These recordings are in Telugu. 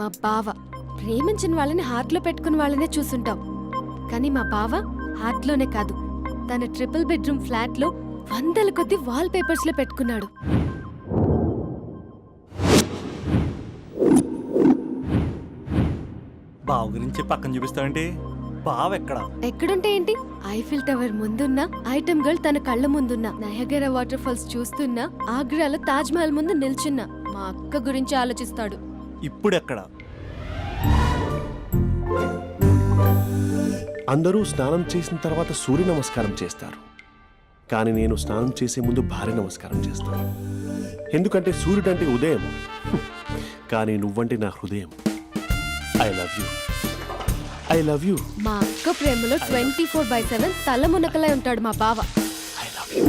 మా బావ ప్రేమించిన వాళ్ళని హార్ట్లో పెట్టుకున్న వాళ్ళనే చూసుంటాం. కానీ మా బావ హార్ట్లోనే కాదు, తన ట్రిపుల్ బెడ్రూమ్ ఫ్లాట్లో వందల కొద్ది వాల్ పేపర్స్ లో పెట్టుకున్నాడు. బావ గురించి పక్కన చూపిస్తావేంటి? బావ ఎక్కడుంటే ఏంటి? ఐఫిల్ టవర్ ముందున్న ఐటమ్ గర్ల్ తన కళ్ళ ముందున్న నయగరా వాటర్ ఫాల్స్ చూస్తున్నా, ఆగ్రాలో తాజ్ మహల్ ముందు నిల్చున్నా మా అక్క గురించి ఆలోచిస్తాడు. ఇప్పుడెక్కడ? అందరూ స్నానం చేసిన తర్వాత సూర్య నమస్కారం చేస్తారు, కానీ నేను స్నానం చేసే ముందు భార్య నమస్కారం చేస్తాను. ఎందుకంటే సూర్యుడు అంటే ఉదయం, కానీ నువ్వంటే నా హృదయం. I love you, I love you. మా అక్క ప్రేమలో 24/7 తల మునకలై ఉంటాడు మా బావ. I love you.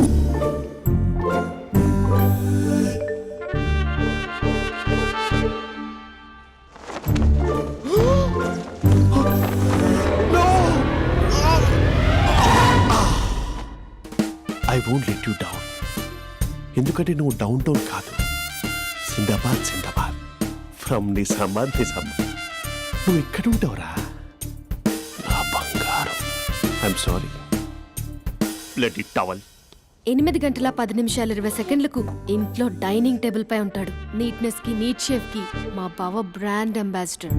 I won't let you down. ఎందుకంటే నువ్వు డౌన్ టౌన్ కాదు, జిందాబాద్ జిందాబాద్ ఫ్రమ్ నిజామాబాద్ నిజామాబాద్. నువ్వు ఇక్కడ ఉంటావురా నా బంగారం. I'm sorry, let it towel. 8 గంటల 10 నిమిషాల 20 సెకండ్లకు ఇంట్లో డైనింగ్ టేబుల్ పై ఉంటాడు. నీట్నెస్ కి, నీట్ షేఫ్ కి మా బావ బ్రాండ్ అంబాసిడర్.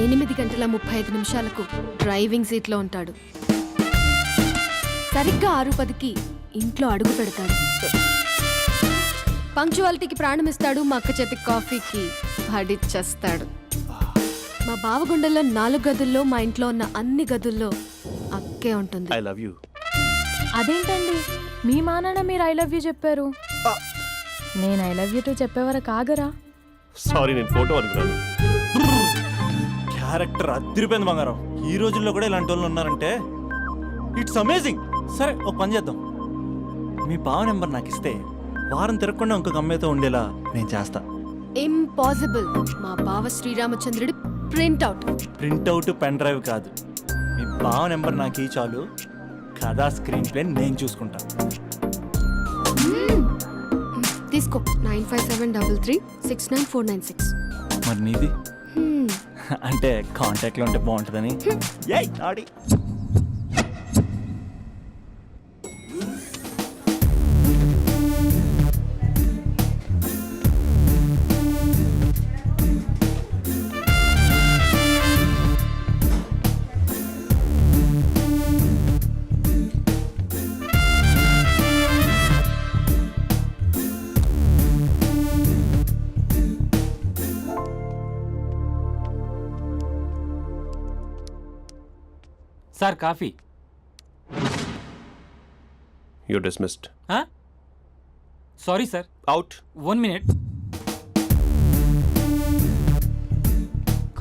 8 గంటల 35 నిమిషాలకు డ్రైవింగ్ సీట్ లో ఉంటాడు. సరిగ్గా 6:10కి ఇంట్లో అడుగు పెడతాడు. పంక్చువాలిటీకి ప్రాణమిస్తాడు. మా అక్క చేతి కాఫీకి పడిచ్చేస్తాడు. మా బావ గుండెల్లో 4 గదుల్లో, మా ఇంట్లో ఉన్న అన్ని గదుల్లో అక్కే ఉంటుంది. I love you. అదేంటండి మీ మానాన్న మీరు ఐ లవ్ యూ చెప్పారు, నేను ఐ లవ్ యూ టు చెప్పేవరకు ఆగరా? సారీ, నేను ఫోటో అనుకున్నాను. క్యారెక్టర్ అదిరిపోయింది బంగారం. ఈ రోజుల్లో కూడా ఇలాంటి వాళ్ళు ఉన్నారంటే ఇట్స్ అమేజింగ్. సరే, ఒక పని చేద్దాం. మీ బావ నెంబర్ నాకు ఇస్తే వారం తిరగకుండా ఇంకొక అమ్మాయితో ఉండేలా నేను చేస్తా. ఇంపాసిబుల్. మా బావ శ్రీరామచంద్రుడి ప్రింట్అవుట్. ప్రింట్అవుట్, పెన్ డ్రైవ్ కాదు. మీ బావ నెంబర్ నాకు ఈ చాలు, కథా స్క్రీన్ ప్లే నేను చూసుకుంటా. తీసుకో. 9573369496. మరి నీది? అంటే కాంటాక్ట్లో ఉంటే బాగుంటుందని. ఆడి sir coffee. You dismissed. Sorry sir. Out. 1 minute.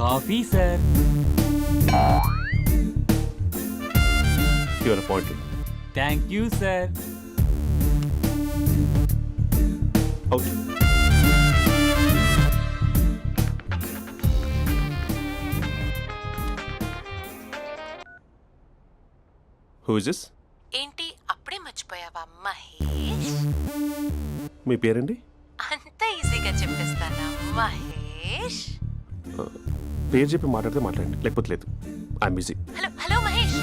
Coffee sir. You are appointed. Thank you sir. Out. Who is this? ఏంటి అప్పుడే మర్చిపోయావా మహేష్? మీ పేరండి? అంత ఈజీగా చెప్పేస్తానా మహేష్? పేరు చెప్పి మాట్లాడితే మాట్లాడండి, లేకపోతే లేదు. I'm busy. Hello hello Mahesh.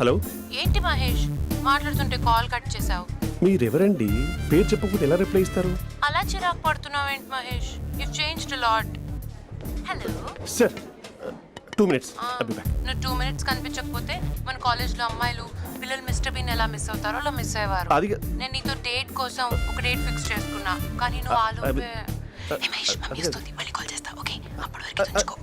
Hello. ఏంటి మహేష్ మాట్లాడుతుంటే కాల్ కట్ చేసావు? మీరెవరండి? పేరు చెప్పకపోతే ఎలా రిప్లై ఇస్తారు? అలా చిరాకు పడుతున్నావు ఏంటి Mahesh? You changed a lot. Hello sir, 2 minutes. I'll be back. నువ్వు 2 minutes కనిపించకపోతే మన కాలేజ్లో అమ్మాయిలు పిల్లలు మిస్టర్ బీన్ ఎలా మిస్ అవుతారో అలా మిస్ అయ్యేవారు. అది నేను నీతో డేట్ కోసం ఒక డేట్ ఫిక్స్ చేసుకున్నా, కానీ నువ్వు ఆలోపే. మహేష్ మమ్మీ వస్తుంది, మళ్ళీ కాల్ చేస్తా. ఓకే, అప్పటి వరకు ఉంచుకో.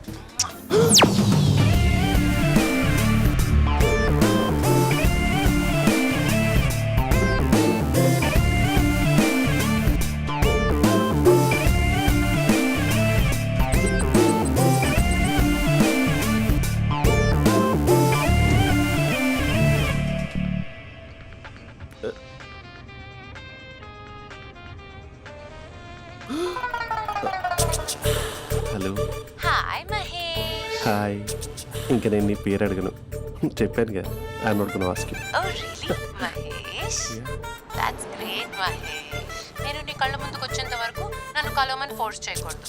Hello hi Mahesh. హాయ్. ఇంకా నేను నీ పేరు అడగను, చెప్పాను కదా I'm not gonna ask you. Oh really Mahesh, that's great Mahesh. నేను నీ కళ్ళ ముందుకు వచ్చేంత వరకు నన్ను కలవమని ఫోర్స్ చేయకూడదు.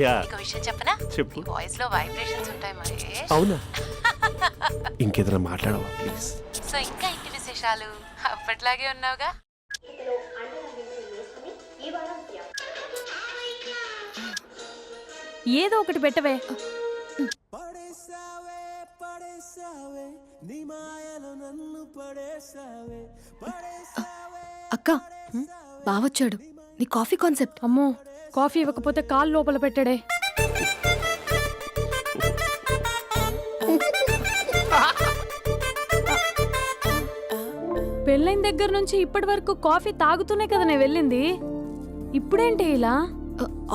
యా ఒక విషయం చెప్పనా? చెప్పు. నీ వాయిస్ లో వైబ్రేషన్స్ ఉంటాయి మహేష్. అవునా? ఇంకేదైనా మాట్లాడవా ప్లీజ్? సో ఇంకా ఇంటి విశేషాలు అప్పట్లాగే ఉన్నావుగా? ఏదో ఒకటి పెట్టవే. అక్క బావొచ్చాడు. నీ కాఫీ కాన్సెప్ట్. అమ్మో, కాఫీ ఇవ్వకపోతే కాలు లోపల పెట్టాడే. పెళ్ళైన దగ్గర నుంచి ఇప్పటి వరకు కాఫీ తాగుతూనే కదా నేను వెళ్ళింది. ఇప్పుడేంటి ఇలా?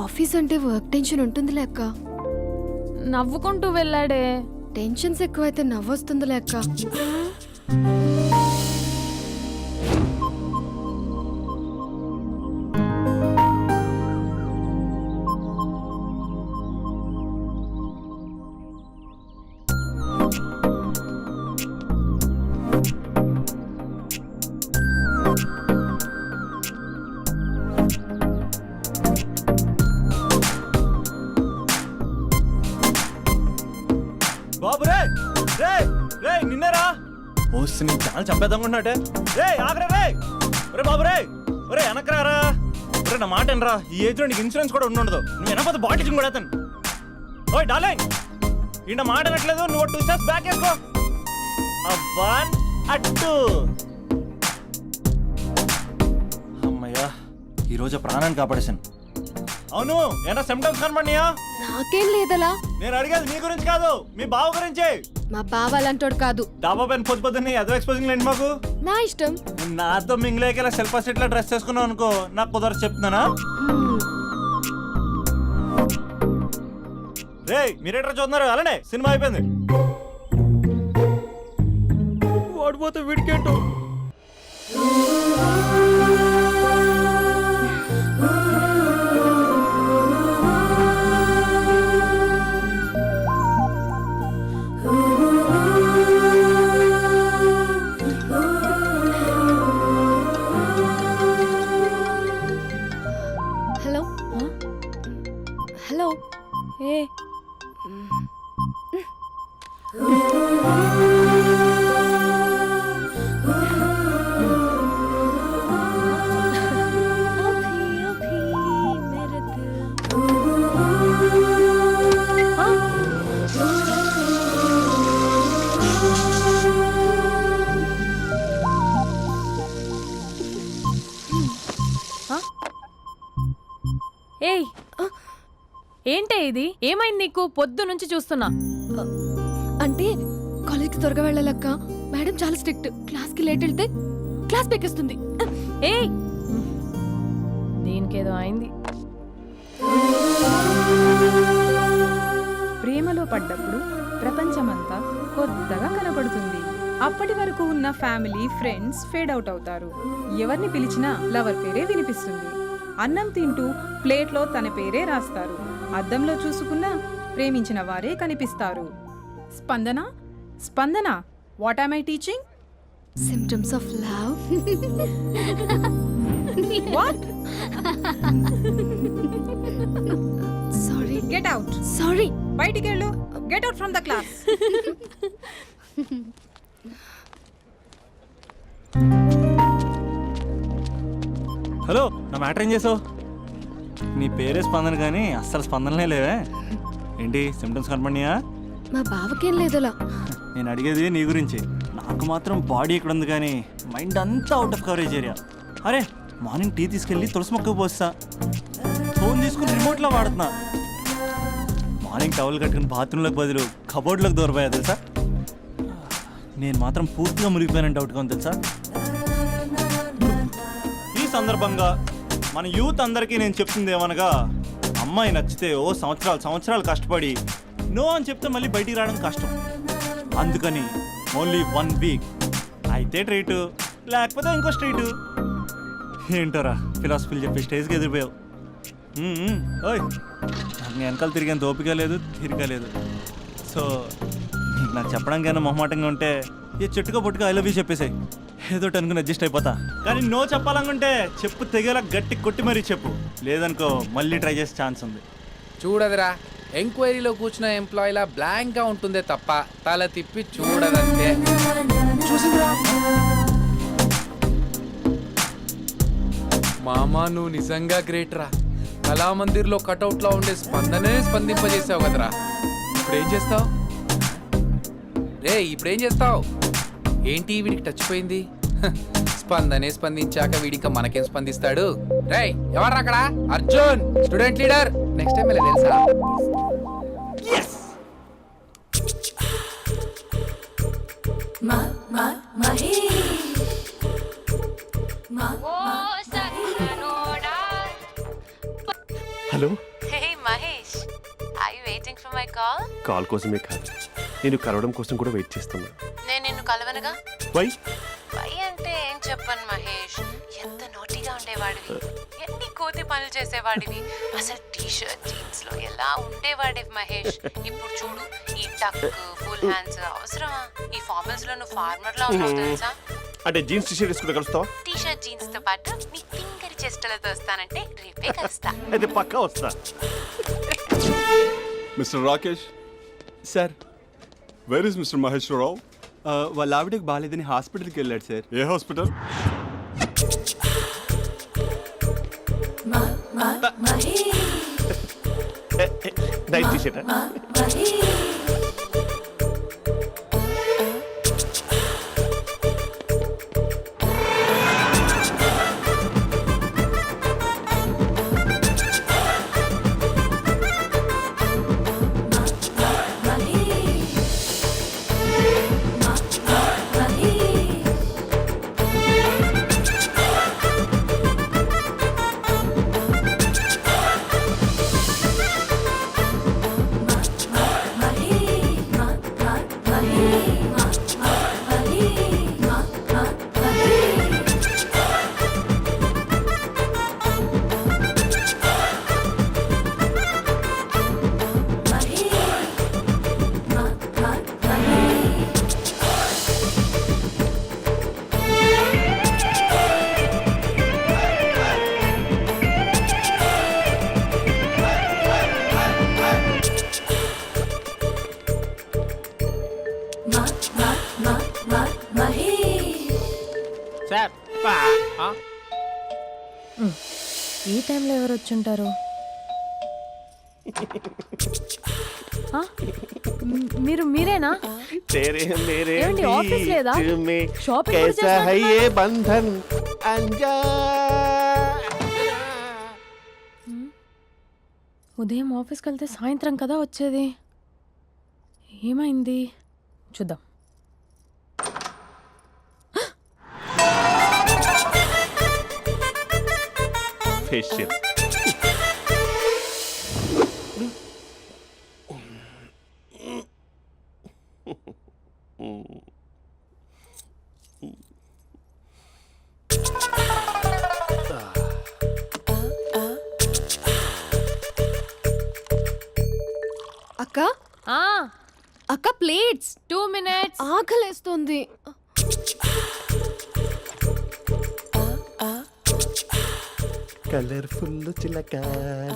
ఆఫీస్ అంటే వర్క్ టెన్షన్ ఉంటుందిలే అక్క. నవ్వుకుంటూ వెళ్ళాడే. టెన్షన్స్ ఎక్కువైతే నవ్వొస్తుందిలే అక్క. బాబు రే రే రే నిన్నేరా వస్తే నీ చాలా చంపేద్దామన్నట్టే. రే ఆగరా రే. ఒరే బాబు రే, ఒరే వెనకరారా. ఒరే నా మాట అనరా, ఈ ఏజ్లో నీకు ఇన్సూరెన్స్ కూడా ఉండదు. నువ్వు వెనకపోతే బాటిల్ కూడా అతను. ఓయ్ డార్లింగ్, ఈ నా మాట అనట్లేదు. నువ్వు 2 స్టెప్స్ బ్యాక్ వేసుకో. అబ్బా అట్టు. అమ్మయ్యా, ఈరోజు ప్రాణాన్ని కాపాడేశాను. అవును, ఏనా సిమ్టమ్స్ కనబడినాయా? నాకేం లేదలా. నేను అడిగేది మీ గురించి కాదు, మీ బావ గురించి. మా బావ అలాంటోడు కాదు. డాబా పైన పొద్దు పొద్దున్నే అదో ఎక్స్పోజింగ్ లేండి మాకు. నా ఇష్టం. నాతో మింగిలేక సెల్ఫ్ అసెట్ లా డ్రెస్ చేసుకున్నావు అనుకో, నాకు కుదరదు చెప్తున్నానా? రే మీరేట్రా చూస్తున్నారు? అలానే సినిమా అయిపోయింది. వాడిపోతే వీడికేంటో. Hello hello. ఏ ఏయ్, ఏంటే ఇది? ఏమైంది నీకు? పొద్దు నుంచి చూస్తున్నా. అంటే కాలేజ్కి త్వరగా వెళ్ళాలక్క. మేడం చాలా స్ట్రిక్ట్. క్లాస్కి లేట్ వెళ్తే క్లాస్ పెక్కేస్తుంది. ఏయ్, దీనికేదో అయింది. ప్రేమలో పడ్డప్పుడు ప్రపంచమంతా కొత్తగా కనపడుతుంది. అప్పటి వరకు ఉన్న ఫ్యామిలీ ఫ్రెండ్స్ ఫేడ్ అవుట్ అవుతారు. ఎవరిని పిలిచినా లవర్ పేరే వినిపిస్తుంది. అన్నం తింటూ ప్లేట్లో తన పేరే రాస్తారు. అద్దంలో చూసుకున్నా ప్రేమించిన వారే కనిపిస్తారు. Spandana, Spandana, what am I teaching? Symptoms of love. What? Sorry. Get out. Sorry. బయటికి వెళ్ళు. Get out from the class. Hello, నా మ్యాటర్ ఏం చేసావు? నీ పేరే స్పందన కానీ అస్సలు స్పందనలే లేవే. ఏంటి సిమ్టమ్స్ కనపడినాయా? మా బావకేం లేదలా. నేను అడిగేది నీ గురించి. నాకు మాత్రం బాడీ ఇక్కడ ఉంది కానీ మైండ్ అంతా అవుట్ ఆఫ్ కవరేజ్ ఏరియా. అరే మార్నింగ్ టీ తీసుకెళ్ళి తులసి మొక్కకు పోస్తా. ఫోన్ తీసుకుని రిమోట్లో వాడుతున్నా. మార్నింగ్ టవల్ కట్టుకుని బాత్రూంలోకి బదులు కబోర్డ్లోకి దూరపోయా తెలుసా. నేను మాత్రం పూర్తిగా మునిగిపోయానని డౌట్గా ఉంది తెలుసా. ఈ సందర్భంగా మన యూత్ అందరికీ నేను చెప్తుంది ఏమనగా, అమ్మాయి నచ్చితే ఓ సంవత్సరాలు కష్టపడి నో అని చెప్తే మళ్ళీ బయటికి రావడం కష్టం. అందుకని ఓన్లీ 1 వీక్ అయితే ట్రీటు, లేకపోతే ఇంకో స్ట్రీటు. ఏంటోరా ఫిలాసఫీలు చెప్పి స్టేజ్కి ఎదిరిపోయావు. ఓయ్ నాకు నీ వెనకాల తిరిగేంత ఓపిక లేదు తీరిక లేదు. సో నాకు చెప్పడానికైనా మొహమాటంగా ఉంటే ఏ చెట్టుగా పొట్టుగా ఐ లవ్ యూ చెప్పేసాయి, ఏదో అనుకుని అడ్జస్ట్ అయిపోతా. కానీ నో చెప్పాలనుకుంటే చెప్పు తెగేలా గట్టి కొట్టి మరీ చెప్పు, లేదనుకో మళ్ళీ ట్రై చేసే ఛాన్స్ ఉంది. చూడదురా, ఎంక్వైరీలో కూర్చున్న ఎంప్లాయీలా బ్లాంక్గా ఉంటుందే తప్ప తల తిప్పి చూడదంతే. చూసిందిరా మామా, నువ్వు నిజంగా గ్రేట్ రా. కళామందిర్లో కటౌట్లో ఉండే స్పందనే స్పందింపజేసావు కదరా. ఇప్పుడేం చేస్తావు రే? ఇప్పుడేం చేస్తావు? ఏంటి వీడికి టచ్ పోయింది? స్పందనే స్పందించాక వీడిక మనకేం స్పందిస్తాడు? రే ఎవరు అక్కడ? Arjun, student leader. Next time ఇలా తెలుసా? Hello, hey Mahesh, I waiting for my call. Call కోసమే కాదు, నేను కలవడం కోసం కూడా వెయిట్ చేస్తున్నా. నేను నిన్ను కలవనుగా. వై? వై అంటే ఏం చెప్పను మహేష్, ఎంత నోటిగా ఉండేవాడివి, ఎన్ని కోతి పనులు చేసేవాడివి, అసలు టీ షర్ట్ జీన్స్ లో ఎలా ఉండేవాడివి మహేష్. ఇప్పుడు చూడు, ఈ టక్ ఫుల్ హ్యాండ్స్ అవసరమా? ఈ ఫార్మల్స్ లో నువ్వు ఫార్మర్ లా ఉన్నావు తెలుసా? అంటే జీన్స్ టీ షర్ట్ వేసుకుంటే కలుస్తావా? టీ షర్ట్ జీన్స్ తో పాటు నీ ఫింగర్ చెస్టలతో వస్తానంటే రేపే కలుస్తా. అయితే పక్కా వస్తా. Mister Rakesh, sir where is mister Maheshwararao? వాళ్ళ ఆవిడకి బాగాలేదని హాస్పిటల్కి వెళ్ళాడు సార్. ఏ హాస్పిటల్? Night T-shirt. ఈ టైంలో ఎవరు వచ్చుంటారు? మీరేనా? तेरे मेरे ఏమండి, ఆఫీస్ లేదా? बीच में షాపింగ్ కూడా कैसा है చేస్తున్నట్టున్నారు? ये बंधन अंजा. ఉదయం ఆఫీస్కి వెళ్తే సాయంత్రం కదా వచ్చేది. ఏమైంది చూద్దాం. फेशियल. అక్క ఆ, అక్క ప్లేట్స్. 2 minutes. ఆకలేస్తుంది. కలర్ఫుల్ చిలక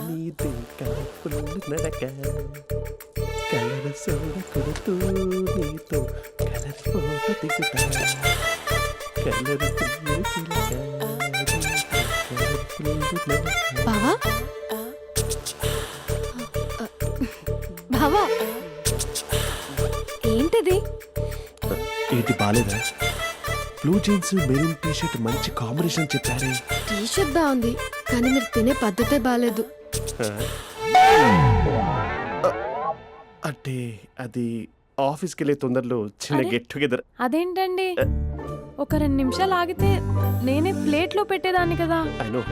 నీది కలర్ఫుల్ నడక కలర్ సోడ కొడుతూ నీతో కలర్ ఫోటో దిగుతా కలర్ఫుల్ చిలక కలర్ఫుల్ నడక. బావా బావా, ఏంటిది? ఏంటి బాలేదా? Blue jeans maroon T shirt మంచి కాంబినేషన్ చెప్పారే. టీ షర్ట్ బాగుంది, కానీ మీరు తినే పద్ధతే బాగాలేదు. అంటే అది ఆఫీస్కి వెళ్ళే తొందరలో చిన్న అరే? Get together. అదేంటండి, ఒక 2 నిమిషాలు ఆగితే నేనే ప్లేట్లో పెట్టేదాన్ని కదా. I know,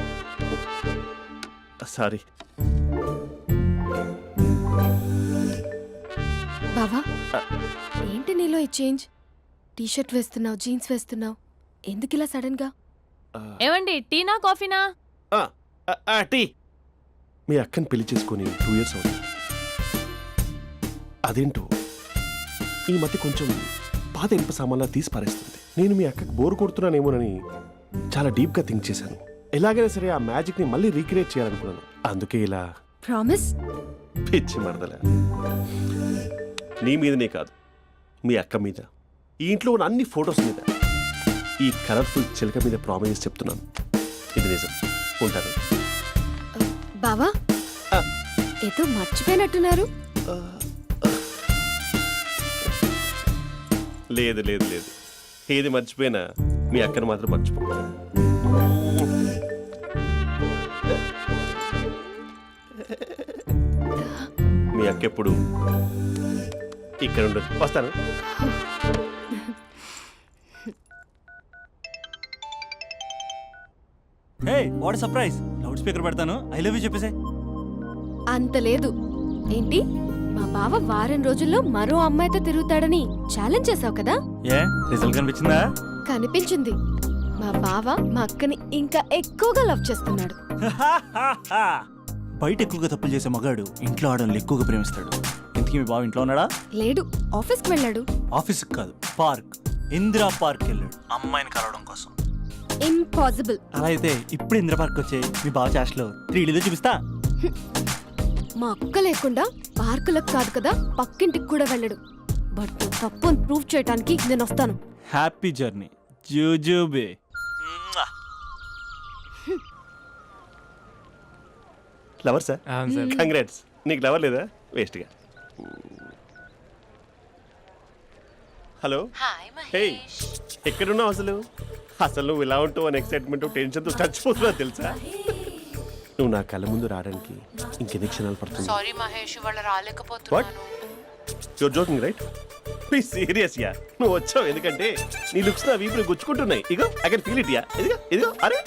sorry. బావా, ఏంటి నీలో ఈ చేంజ్? టీ షర్ట్ వేస్తున్నావు, జీన్స్ వేస్తున్నావు, ఎందుకు ఇలా సడన్ గా? ఏమండి, టీనా కాఫీనా? టీ. మీ అక్కని పెళ్లి చేసుకొని 2 years అవుతుంది. అదేంటో ఈ మధ్య కొంచెం పాత ఇనుప సామాన్లా తీసి పారేస్తుంది. నేను మీ అక్కకి బోరు కొడుతున్నానేమోనని చాలా డీప్గా థింక్ చేశాను. ఎలాగైనా సరే ఆ మ్యాజిక్ని మళ్ళీ రీక్రియేట్ చేయాలనుకున్నాను. అందుకే ఇలా ప్రామిస్? పిచ్చి మరదల, నీ మీదనే కాదు, మీ అక్క మీద, ఈ ఇంట్లో ఉన్న అన్ని ఫొటోస్ మీద, ఈ కలర్ఫుల్ చిలక మీద ప్రామిస్ చెప్తున్నాను. ఇది నిజం. ఉంటాను. బావా, ఆ. ఏదో మర్చిపోయినట్టున్నారు. లేదు లేదు లేదు, ఏది మర్చిపోయినా మీ అక్కను మాత్రం మర్చిపో. మీ అక్క ఎప్పుడు ఇక్కడ ఉండదు. వస్తాను. Hey what surprise. Loud speaker పెడతాను, ఐ లవ్ యూ చెప్పేసే. అంత లేదు. ఏంటి, మా బావ వారం రోజుల్లో మరో అమ్మాయితో తిరుగుతాడని ఛాలెంజ్ చేసావు కదా? ఏ రిజల్ట్ కనిపించిందా? కనిపించింది. మా బావ మా అక్కని ఇంకా ఎక్కువగా లవ్ చేస్తున్నాడు. బయట ఎక్కువగా తప్పులు చేసే మగాడు ఇంట్లో ఆడవాళ్ళు ఎక్కువగా ప్రేమిస్తాడు. ఇంతకీ మీ బావ ఇంట్లో ఉన్నాడా? లేడు, ఆఫీస్కి వెళ్ళాడు. ఆఫీస్కి కాదు, పార్క్, ఇందిరా పార్క్ వెళ్ళాడు అమ్మాయిని కలవడం కోసం. ఇంపాసిబుల్. అలా అయితే ఇప్పుడు ఇందిరా పార్క్ వచ్చే మీ బావ చాష్లో 3Dలో చూపిస్తా. మా అక్క లేకుండా పార్కులకు కాదు కదా, పక్కింటికి కూడా వెళ్ళడు. బట్ నువ్వు తప్పు అని ప్రూవ్ చేయడానికి నేను వస్తాను. హ్యాపీ జర్నీ జూజూబే. Lover sir, congrats. నీకు లవర్ లేదా? వేస్ట్గా. హలో. Hi hey, Mahesh. ఎక్కడున్నావు అసలు? అసలు నువ్వు ఇలా ఉంటావు అని ఎక్సైట్మెంట్ టెన్షన్తో చచ్చిపోతున్నావు తెలుసా? నువ్వు నా కళ్ళ ముందు రావడానికి ఇంకెన్ని క్షణాలు పడుతుంది? సారీ మహేష్, ఇవాళ రాలేకపోతున్నాను. Your joking right? Please serious ya. నువ్వు వచ్చావు ఎందుకంటే నీ లుక్స్ నా వీపుని గుచ్చుకుంటున్నాయి. ఇగో I can feel it ya. ఇదిగో ఇదిగో. అరే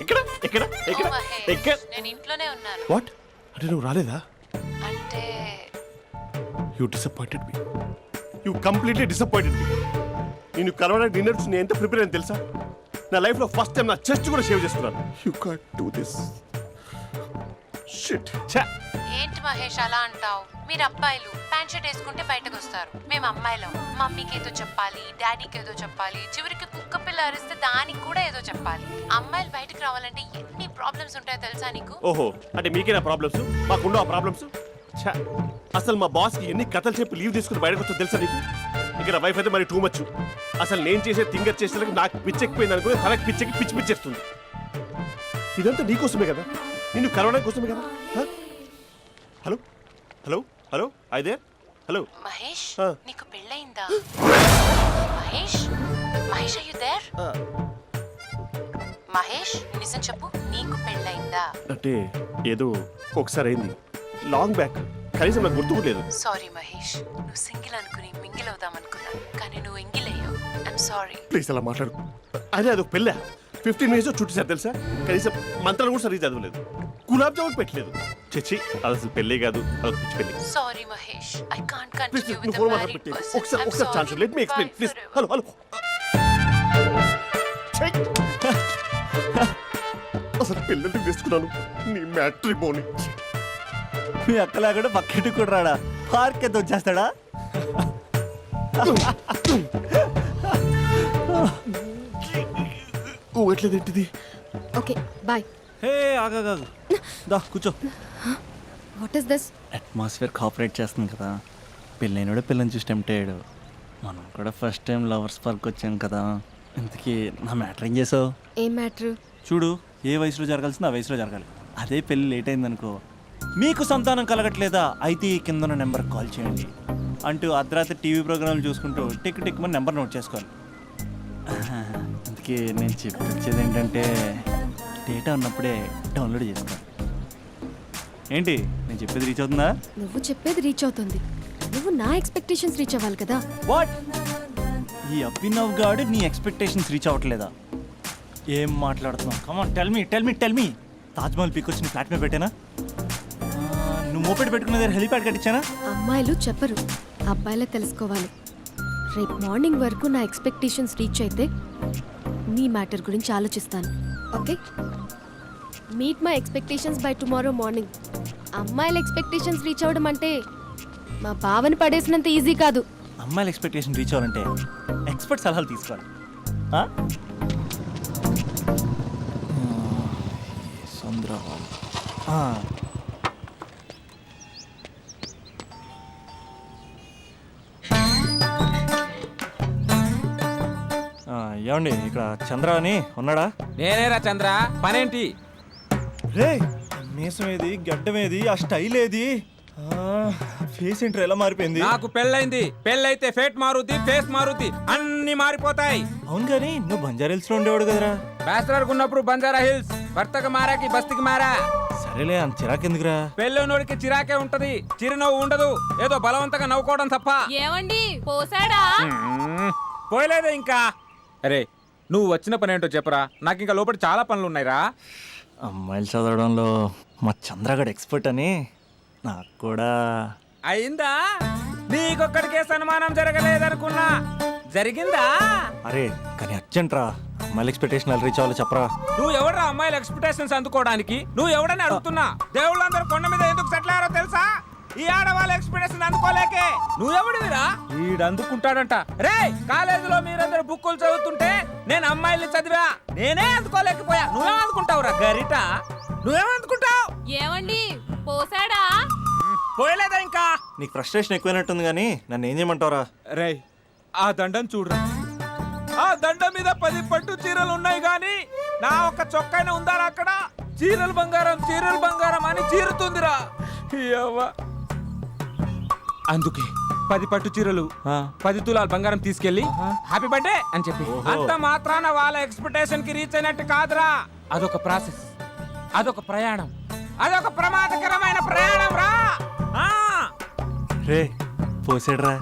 ఎక్కడ ఎక్కడ ఎక్కడ ఓ మహేష్, ఎక్కడ? నేను ఇంట్లోనే ఉన్నాను. వాట్ అంటే నువ్వు రాలేదా? అంటే you disappointed me. You completely disappointed me. నేను కలవడానికి డిన్నర్స్ నేను ఎంత ప్రిపేర్ అని తెలుసా? నా లైఫ్లో ఫస్ట్ టైం నా చెస్ట్ కూడా సేవ్ చేసుకున్నాను. You can't do this. Shit. ఛా. ఏంటి మహేష్ అలా అంటావు? మీరు అబ్బాయిలు ప్యాంట్ షర్ట్ వేసుకుంటే బయటకు వస్తారు. మేము అమ్మాయిలం, మమ్మీకి ఏదో చెప్పాలి, డాడీకి ఏదో చెప్పాలి, చివరికి కుక్క పిల్ల అరిస్తే దానికి కూడా ఏదో చెప్పాలి. అమ్మాయిలు బయటకు రావాలంటే ఎన్ని ప్రాబ్లమ్స్ ఉంటాయో తెలుసా నీకు? ఓహో, అంటే మీకేనా ప్రాబ్లమ్స్? మాకుండా ప్రాబ్లమ్స్? ఛా. అసలు మా బాస్కి ఎన్ని కథలు చెప్పి లీవ్ తీసుకుని బయటకు వచ్చో తెలుసా నీకు? ఇక్కడ వైఫ్ అయితే మరి టూ మచ్. అసలు నేను చేసే థింగర్ చేసేందుకు నాకు పిచ్చెక్కిపోయింది అనుకుని తనకు పిచ్చెక్కి పిచ్చి పిచ్చేస్తుంది. ఇదంతా నీకోసమే కదా, నిన్ను కలవడం కోసమే కదా. హలో హలో హలో అయితే హలో మహేష్, ఆ. నీకు పెళ్ళయిందా? Mahesh, Mahesh are you there? Mahesh, నిజం చెప్పు, నీకు పెళ్ళయిందా? అంటే ఏదో ఒకసారి అయింది, లాంగ్ బ్యాక్. కనీసం నాకు గుర్తు కూడా లేదు. సారీ మహేష్, నువ్వు సింగిల్ అనుకుని మింగిల్ అవుదాం అనుకున్నా, కానీ నువ్వు ఎంగిల్ అయ్యావు. I'm sorry. ప్లీజ్ అలా మాట్లాడు. అదే అదొక పెళ్ళ 15 minutes చుట్టేసారు తెలుసా? కనీసం మంత్రాలు కూడా సరిగ్గా చదవలేదు, గులాబ్ జామున్ పెట్టలేదు. చచ్చి, అది అసలు పెళ్ళే కాదు, అదొక పిచ్చి పెళ్ళి. Sorry Mahesh, I can't please continue నువ్వు విత్ ఫోన్ ద మాట్లాడి మ్యారీడ్ పెట్టి పర్సన్. ఒకసారి chance let me explain please. Hello hello. అసలు పెళ్ళంటే వేసుకున్నాను నీ మ్యాట్రిమోని. మీ అక్కలాగా పక్కింటికి కూడా రాడా? పార్క్ ఎంత వచ్చేస్తాడా? ఊగట్లేదేంటిది? Okay bye. హే ఆగా దా కూర్చో. What is this? Atmosphere cooperate చేస్తుంది కదా. పెళ్ళైనడు పిల్లని చూసి టెంప్ట్ అయ్యాడు. మనం కూడా ఫస్ట్ టైం లవర్స్ పార్క్ వచ్చాం కదా. ఇంతకీ నా మ్యాటర్ ఏం చేసావు? ఏం మ్యాటర్? చూడు, ఏ వయసులో జరగాల్సిందో ఆ వయసులో జరగాలి. అదే పెళ్ళి లేట్ అయిందనుకో, మీకు సంతానం కలగట్లేదా అయితే ఈ కింద ఉన్న నెంబర్కి కాల్ చేయండి అంటూ అర్ధరాత్రి టీవీ ప్రోగ్రాంలు చూసుకుంటూ టిక్ టిక్ మన నెంబర్ నోట్ చేసుకోవాలి. అందుకే నేను చెప్పొచ్చేది ఏంటంటే డేటా ఉన్నప్పుడే డౌన్లోడ్ చేసుకోవాలి. ఏంటి నేను చెప్పేది రీచ్ అవుతుందా? నువ్వు చెప్పేది రీచ్ అవుతుంది, నువ్వు నా ఎక్స్పెక్టేషన్స్ రీచ్ అవ్వాలి కదా. వాట్? ఈ అభినవ్ గాడు నీ ఎక్స్పెక్టేషన్స్ రీచ్ అవ్వట్లేదా? ఏం మాట్లాడుతున్నావు? Come on tell me. Taj Mahal peak వచ్చి నీ ఫ్లాట్ మీద పెట్టానా? నువ్వు మోపెట్ పెట్టుకున్న దగ్గర హెలిప్యాడ్ కట్టించానా? అమ్మాయిలు చెప్పరు, అబ్బాయిలే తెలుసుకోవాలి. రేపు మార్నింగ్ వరకు నా ఎక్స్పెక్టేషన్స్ రీచ్ అయితే నీ మ్యాటర్ గురించి ఆలోచిస్తాను. Okay? Meet my expectations by tomorrow morning. అమ్మాయిల ఎక్స్పెక్టేషన్స్ రీచ్ అవ్వడం అంటే మా బావని పడేసినంత ఈజీ కాదు. అమ్మాయిల ఎక్స్పెక్టేషన్ రీచ్ అవ్వాలంటే ఎక్స్పర్ట్ సలహాలు తీసుకోవాలి. ఆ? సంద్రబాబు. ఏమండి ఇక్కడ చంద్ర అని ఉన్నాడా? నేనేరా చంద్ర, పనేంటి? రే మీసం ఏది, గడ్డం ఏది, ఆ స్టైల్ ఏది, ఫేస్ ఏంట్రా ఎలా మారిపోయింది? నాకు పెళ్ళైంది. పెళ్ళైతే ఫేట్ మారుద్ది, ఫేస్ మారుద్ది, అన్ని మారిపోతాయి. అవును కానీ నువ్వు బంజారా హిల్స్ లో ఉండేవాడు కదరా? బ్యాచిలర్ ఉన్నప్పుడు బంజారా హిల్స్, భర్తకు మారాకి బస్తికి మారా. సరేలే అంత చిరాకెందుకురా? పెళ్ళోనోడికి చిరాకే ఉంటది, చిరునవ్వు ఉండదు, ఏదో బలవంతంగా నవ్వుకోవడం తప్ప. ఏమండి పోసాడా? పోయలేదే ఇంకా. అరే నువ్వు వచ్చిన పని ఏంటో చెప్పరా, నాకు ఇంకా లోపల చాలా పనులు ఉన్నాయిరా. అమ్మాయిలు చదవడంలో మా చంద్రగడ్ ఎక్స్పర్ట్ అని నాకు కూడా అయిందా? నీకొక్కడికే సన్మానం జరగలేదనుకున్నా, జరిగిందా? అరే కానీ అర్జెంట్ రా, అమ్మాయిల ఎక్స్పెక్టేషన్ రీచ్ అవ్వాలి చెప్పరా. నువ్వు ఎవడరా అమ్మాయిల ఎక్స్పెక్టేషన్స్ అందుకోవడానికి? నువ్వు ఎవడని అడుగుతున్నా. దేవుళ్ళందరూ కొండ మీద ఎందుకు సెటిల్ అయ్యారో తెలుసా? ఈ ఆడవాళ్ళ ఎక్స్పెక్టేషన్ అందుకోలేకే. నువ్వెవడివిరా? వీడు అందుకుంటాడంట. రే కాలేజీలో మీరందరూ బుక్కులు చదువుతుంటే నేను అమ్మాయిల్ని చదివా, నేనే అందుకోలేకపోయా. నువ్వేం అందుకుంటావురా గరిట? నువ్వేం అందుకుంటావు? ఏమండి పోసాడా? పోయలేదా ఇంకా? నీకు ఫ్రస్ట్రేషన్ ఎక్కువైనట్టుంది కానీ నన్ను ఏం చేయమంటావురా? రే ఆ దండం చూడరా, ఆ దండం మీద 10 పట్టు చీరలు ఉన్నాయి గాని నా ఒక్క చొక్కానే ఉందారా అక్కడ? చీరలు బంగారం అని చీరుతుందిరా. అందుకే 10 పట్టు చీరలు 10 తులాల బంగారం తీసుకెళ్లి హ్యాపీ బర్త్డే అని చెప్పి. అంత మాత్రాన వాళ్ళ ఎక్స్పెక్టేషన్ కి రీచ్ అయినట్టు కాదురా. అదొక ప్రాసెస్, అదొక ప్రయాణం, అదొక ప్రమాదకరమైన ప్రయాణం రా. రే పోసాడ్రా.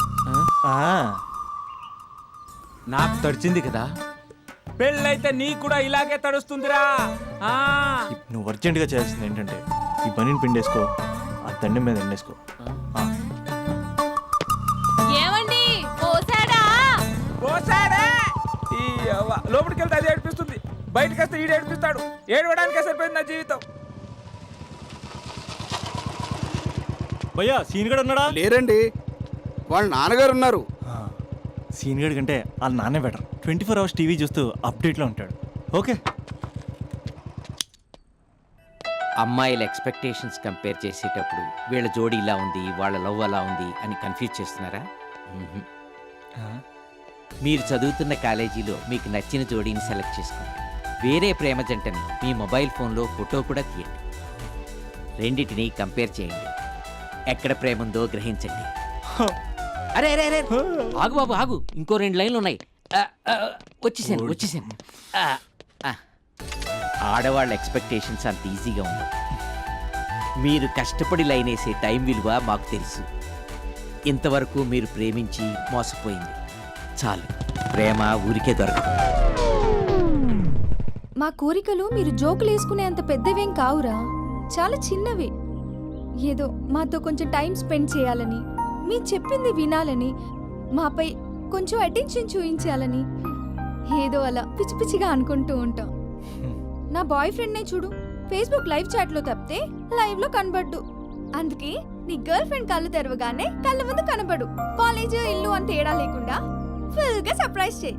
నాకు తడిచింది కదా, పెళ్ళైతే నీ కూడా ఇలాగే తడుస్తుందిరా. నువ్వు అర్జెంటుగా చేయాల్సింది ఏంటంటే ఈ పనిని పిండేసుకో, ఆ దండం మీద ఎండేసుకో. ఏమండి పోసాడా? పోసాడే. లోపలికి వెళ్తే అది ఏడిపిస్తుంది, బయటకు వస్తే ఈడు ఏడిపిస్తాడు. ఏడవడానికే సరిపోయింది నా జీవితం. భయ్యా సీన్ గడ్ ఉన్నాడా? లేరండి, వాళ్ళ నాన్నగారు ఉన్నారు. సీన్ గడ్ కంటే వాళ్ళ నాన్నే బెటర్. 24 hours టీవీ చూస్తూ అప్డేట్లో ఉంటాడు. ఓకే. అమ్మాయిల ఎక్స్పెక్టేషన్స్ కంపేర్ చేసేటప్పుడు వీళ్ళ జోడి ఇలా ఉంది, వాళ్ళ లవ్ అలా ఉంది అని కన్ఫ్యూజ్ చేస్తున్నారా? మీరు చదువుతున్న కాలేజీలో మీకు నచ్చిన జోడీని సెలెక్ట్ చేసుకోండి. వేరే ప్రేమ జంటని మీ మొబైల్ ఫోన్లో ఫోటో కూడా తీయండి. రెండింటిని కంపేర్ చేయండి. ఎక్కడ ప్రేమ ఉందో గ్రహించండి. అరే అరే అరే ఆగు బాబు ఆగు, ఇంకో 2 లైన్లు ఉన్నాయి. వచ్చేసాను. ఆడవాళ్ళ ఎక్స్పెక్టేషన్స్ అంత ఈజీగా ఉండవు. మీరు కష్టపడి లైన్ వేసే టైం విలువ మాకు తెలుసు. ఇంతవరకు మీరు ప్రేమించి మోసపోయింది చాలు. ప్రేమ ఊరికే దొరకదు. మా కోరికలు మీరు జోకులు వేసుకునేంత పెద్దవేం కావురా, చాలా చిన్నవి. ఏదో మాతో కొంచెం టైం స్పెండ్ చేయాలని, మీ చెప్పింది వినాలని, మాపై కొంచెం అటెన్షన్ చూపించాలని ఏదో అలా పిచ్చి పిచ్చిగా అనుకుంటూ ఉంటాం. నా బాయ్ ఫ్రెండ్నే చూడు, ఫేస్బుక్ లైవ్ చాట్లో తప్పితే లైవ్ లో కనబడ్డు. అందుకే నీ గర్ల్ ఫ్రెండ్ కళ్ళు తెరవగానే కళ్ళ ముందు కనబడు. కాలేజ్ ఇల్లు అని తేడా లేకుండా ఫుల్ గా సర్ప్రైజ్ చేయి.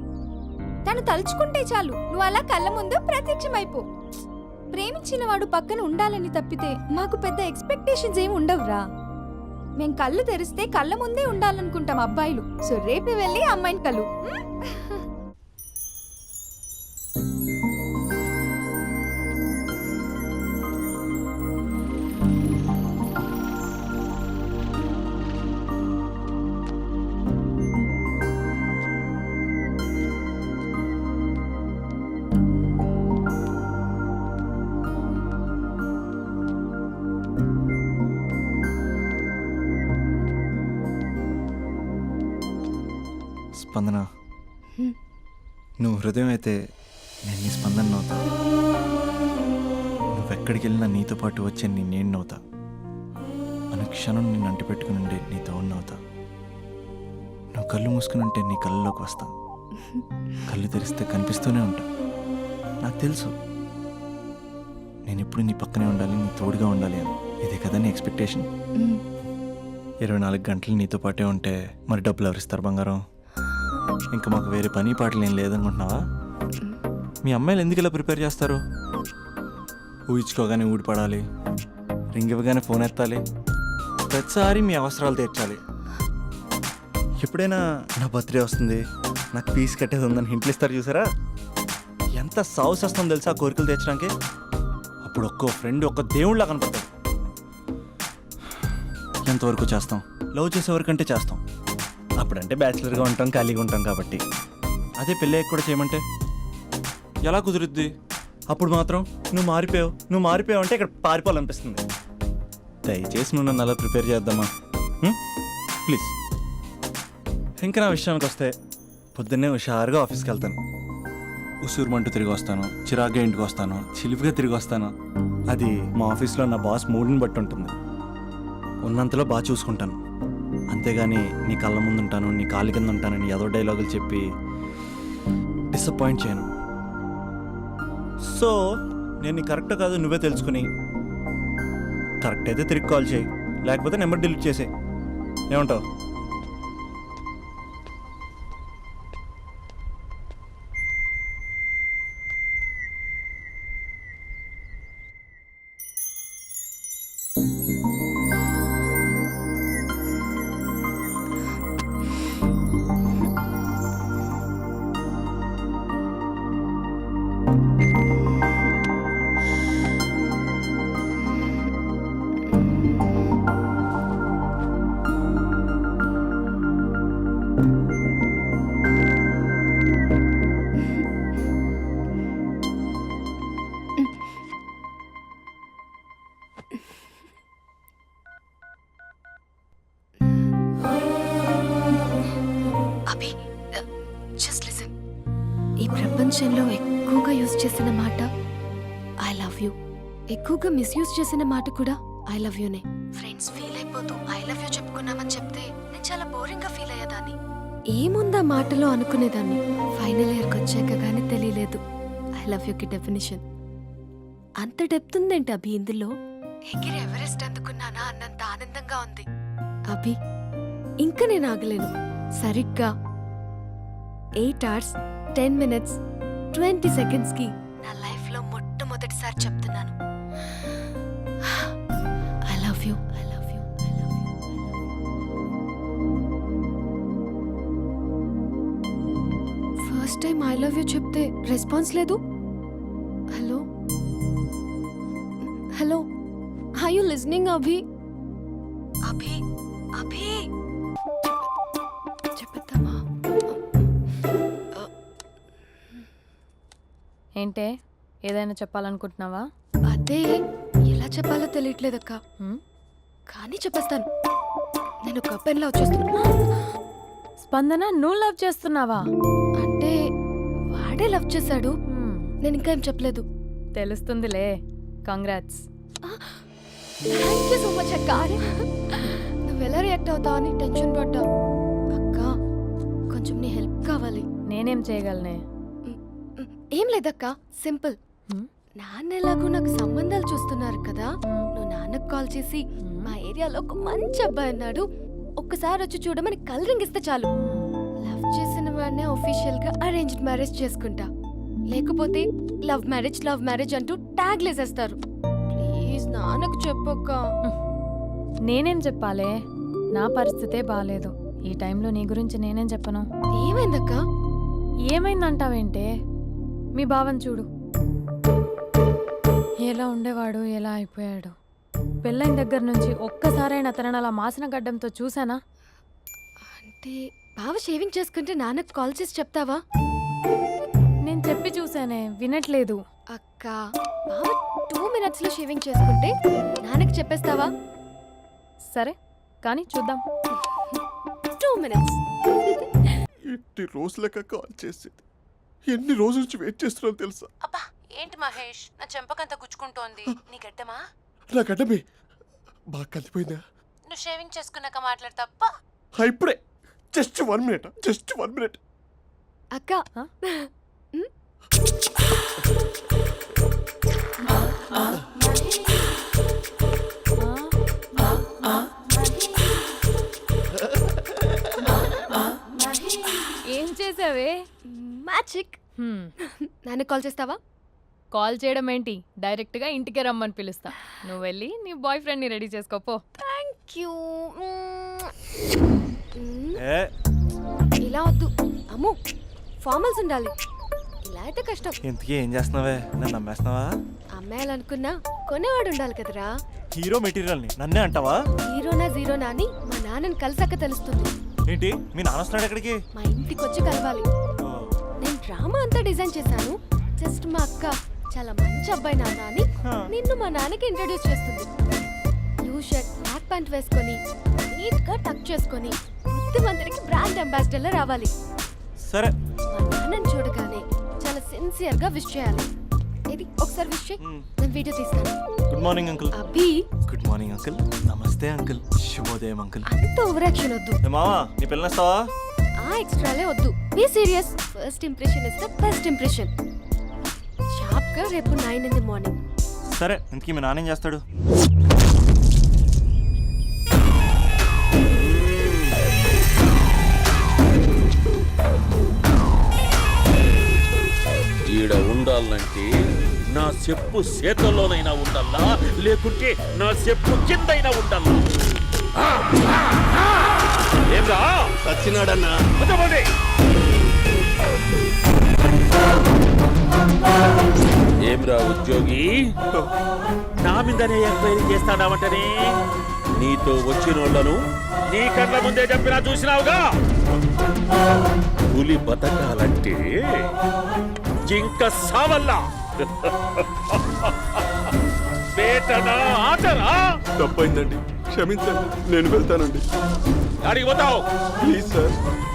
తను తలుచుకుంటే చాలు నువ్వు అలా కళ్ళ ముందు ప్రత్యక్షమైపో. ప్రేమించిన వాడు పక్కన ఉండాలని తప్పితే మాకు పెద్ద ఎక్స్పెక్టేషన్స్ ఏమి ఉండవురా. మేం కళ్ళు తెరిస్తే కళ్ళ ముందే ఉండాలనుకుంటాం అబ్బాయిలు. సో రేపు వెళ్ళి అమ్మాయిని కలు. స్పందన, నువ్వు హృదయం అయితే నేను నీ స్పందన నవ్వుతా. నువ్వెక్కడికి వెళ్ళినా నీతో పాటు వచ్చే నేను నవ్వుతా. అనుక్షణం నిన్ను అంటి పెట్టుకుని ఉండే నీ తోడు నవ్వుతా. నువ్వు కళ్ళు మూసుకుని ఉంటే నీ కళ్ళలోకి వస్తా. కళ్ళు తెరిస్తే కనిపిస్తూనే ఉంటా. నాకు తెలుసు నేను ఎప్పుడు నీ పక్కనే ఉండాలి, నీ తోడుగా ఉండాలి అని. ఇదే కదా నీ ఎక్స్పెక్టేషన్? 24 గంటలు నీతో పాటే ఉంటే మరి డబ్బులు ఎవరిస్తారు బంగారం? ఇంకా మాకు వేరే పని పాటలు ఏం లేదనుకుంటున్నావా? మీ అమ్మాయిలు ఎందుకు ఇలా ప్రిపేర్ చేస్తారు? ఊహించుకోగానే ఊడిపడాలి, రింగ్ ఇవ్వగానే ఫోన్ ఎత్తాలి, ప్రతిసారి మీ అవసరాలు తీర్చాలి. ఎప్పుడైనా నా బర్త్డే వస్తుంది, నాకు ఫీజు కట్టేది ఉందని హింట్లు ఇస్తారు చూసారా? ఎంత సాహసం వస్తుందో తెలుసా ఆ కోరికలు తీర్చడానికి? అప్పుడు ఒక్కో ఫ్రెండ్ ఒక్క దేవుళ్ళ కనపడతాడు. ఎంతవరకు చేస్తాం? లవ్ చేసే వరకంటే చేస్తాం. అప్పుడంటే బ్యాచిలర్గా ఉంటాం, ఖాళీగా ఉంటాం కాబట్టి. అదే పెళ్ళి కూడా చేయమంటే ఎలా కుదురుద్ది? అప్పుడు మాత్రం నువ్వు మారిపోయావు అంటే ఇక్కడ పారిపోవాలనిపిస్తుంది. దయచేసి నువ్వు నన్ను అలా ప్రిపేర్ చేద్దామా ప్లీజ్. ఇంకా నా విషయానికి వస్తే పొద్దున్నే హుషారుగా ఆఫీస్కి వెళ్తాను, ఉసూరుమంటూ తిరిగి వస్తాను, చిరాగ్గా ఇంటికి వస్తాను, చిలిపిగా తిరిగి వస్తాను. అది మా ఆఫీస్లో నా బాస్ మూడ్ని బట్టి ఉంటుంది. ఉన్నంతలో బాగా చూసుకుంటాను, అంతేగాని నీ కళ్ళ ముందు ఉంటాను, నీ కాళ్ళ కింద ఉంటానని ఏదో డైలాగులు చెప్పి డిసప్పాయింట్ చేయను. సో నేను నీ కరెక్ట్ కాదు నువ్వే తెలుసుకుని కరెక్ట్ అయితే తిరిగి కాల్ చేయి, లేకపోతే నెంబర్ డిలీట్ చేసేయి. ఏమంటావు? Abhi, just listen. ఈ ప్రపంచంలో ఎక్కువగా యూజ్ చేసిన మాట ఐ లవ్ యూ, ఎక్కువగా మిస్యూజ్ చేసిన మాట కూడా ఐ లవ్ యూనే. ఫ్రెండ్స్ ఫీల్ అయిపోతూ ఐ లవ్ యూ చెప్పుకున్నామని చెప్తే నేను చాలా బోరింగ్ గా ఫీల్ అయ్యేదాన్ని. ఏముందా మాటలో అనుకునేదాన్ని. ఫైనల్ ఇయర్కి వచ్చాక కానీ తెలియలేదు ఐ లవ్ యూకి డెఫినేషన్. అంత డెప్త్ ఉందేంటి అభి ఇందులో? ఎగిరి ఎవరెస్ట్ అందుకున్నానా అన్నంత ఆనందంగా ఉంది అభి. ఇంకా నేను ఆగలేను. సరిగ్గా 8 hours 10 minutes 20 seconds కి నా లైఫ్ లో మొట్టమొదటిసారి చెప్తున్నాను I love you, I love you, I love you. First time I love you చెప్తే రెస్పాన్స్ లేదు. Hello hello, are you listening Abhi? Abhi Abhi చెప్పేద్దామా? ఏంటే ఏదైనా చెప్పాలనుకుంటున్నావా? అదే ఎలా చెప్పాలో తెలియట్లేదక్క, కానీ చెప్పేస్తాను. నేను ఒక పెన్లా వచ్చేస్తున్నా. స్పందన, నువ్వు లవ్ చేస్తున్నావా? అంటే వాడే లవ్ చేశాడు, నేను ఇంకా ఏం చెప్పలేదు. తెలుస్తుందిలే. Congrats. Thank you so much అక్క. నువ్వు ఎలా రియాక్ట్ అవుతావు అని టెన్షన్ పడ్డా. అక్క కొంచెం నీ హెల్ప్ కావాలి. నేనేం చేయగలనే? ఏం లేదక్క, సింపుల్. నాన్న ఎలాగో నాకు సంబంధాలు చూస్తున్నారు కదా, నువ్వు నాన్నకు కాల్ చేసి మా ఏరియాలో ఒక మంచి అబ్బాయి అన్నాడు, ఒక్కసారి వచ్చి చూడమని కలరింగ్ ఇస్తే చాలు. లవ్ చేసిన వాడినే ఒఫీషియల్ గా అరేంజ్డ్ మ్యారేజ్ చేసుకుంటా. లేకపోతే లవ్ మ్యారేజ్ అంటూ ట్యాగ్ లేసేస్తారు. ప్లీజ్ నాన్నకు చెప్పక్క. నేనేం చెప్పాలే? నా పరిస్థితే బాలేదు. ఈ టైంలో నీ గురించి నేనేం చెప్పను. ఏమైందక్క? ఏమైందంటావేంటే? మీ భావం చూడు, ఎలా ఉండేవాడు, ఎలా అయిపోయాడు. పెళ్ళైన దగ్గర నుంచి ఒక్కసారైనా తనని అలా మాసిన గడ్డంతో చూసానా? అంటే బావ షేవింగ్ చేసుకుంటే నాన్నకు కాల్ చేసి చెప్తావా? నేను చెప్పి చూసానే, వినట్లేదు. అక్క బావ 2 minutes లో షేవింగ్ చేసుకుంటే నాన్నకి చెప్పేస్తావా? సరే కానీ చూద్దాం. 2 minutes. ఎన్ని రోజులక కాల్ చేసేది, ఎన్ని రోజుల నుంచి వెయిట్ చేస్తున్నాను తెలుసా? అబ్బా ఏంటి మహేష్, నా చెంపకంత గుచ్చుకుంటోంది. నీ గడ్డమా? నా గడ్డమే బాగా కలిపోయిందా? నువ్వు షేవింగ్ చేసుకున్నాక మాట్లాడతాప్పా. ఇప్పుడే జస్ట్ 1 minute. అక్క ఏం చేసావే? మ్యాజిక్. నాన్న కాల్ చేస్తావా? కాల్ చేయడం ఏంటి, డైరెక్ట్గా ఇంటికే రమ్మని పిలుస్తా. నువ్వు వెళ్ళి నీ బాయ్ ఫ్రెండ్ని రెడీ చేసుకోపో. Thank you. ఏ ఇలా వద్దు అమ్ము, ఫార్మల్స్ ఉండాలి. ఇలా అయితే కష్టం. ఇంతకీ ఏం చేస్తున్నావే? నన్ను నమ్మేస్తున్నావా? అమ్మాయాలనుకున్నా కొనేవాడు ఉండాలి కదరా. హీరో మెటీరియల్ని నన్నే అంటావా? హీరోనా జీరోనా అని మా నాన్నని కలిసాక తెలుస్తుంది. ఏంటి మీ నాన్న వస్తున్నాడు ఎక్కడికి? మా ఇంటికి వచ్చి కలవాలి. ఓ, నేను డ్రామా అంతా డిజైన్ చేశాను. జస్ట్ మా అక్క చాలా మంచి అబ్బాయి నాన్న అని నిన్ను మా నాన్నకి ఇంట్రడ్యూస్ చేస్తుంది. బ్లూ షర్ట్ బ్లాక్ ప్యాంట్ వేసుకొని నీట్ గా టక్ చేసుకొని బుద్ధిమంతుడికి బ్రాండ్ అంబాసిడర్ రావాలి. సరే. మా నాన్నని చూడగానే చాలా సిన్సియర్ గా విష్ చేయాలి. ఇది ఒకసారి విష్ చేయి, నేను వీడియో తీస్తాను. Good morning uncle. Abhi. Good morning uncle. నమస్తే అంకుల్. శుభోదయం అంకుల్. అంత ఓవర్ యాక్షన్ వద్దు. మావా నీ పిల్లనిస్తావా? ఆ ఎక్స్ట్రాలే వద్దు. Be serious. First impression is the best impression. Sharp గా రేపు 9 in the morning. సరే. ఇంతకీ మీ నాన్న ఏం చేస్తాడు? ఈడ ఉండాలంటే నా చెప్పు చేతల్లోనైనా ఉండాలా, లేకుంటే నా చెప్పు కిందైనా ఉండాలా? ఏమ్రా సచ్చినాడన్నా? ఏమ్రా ఉద్యోగి, నా మీదనే ఎంక్వైరీ చేస్తాడావంటనే? నీతో వచ్చిన వాళ్ళను నీ కళ్ళ ముందే చెప్పినా చూసినావుగా. పులి బతకాలంటే జింక సావల్లా. వేటనా ఆటరా? తప్పైందండి, క్షమించండి, నేను వెళ్తానండి. అడిగి పోతావు? Please sir.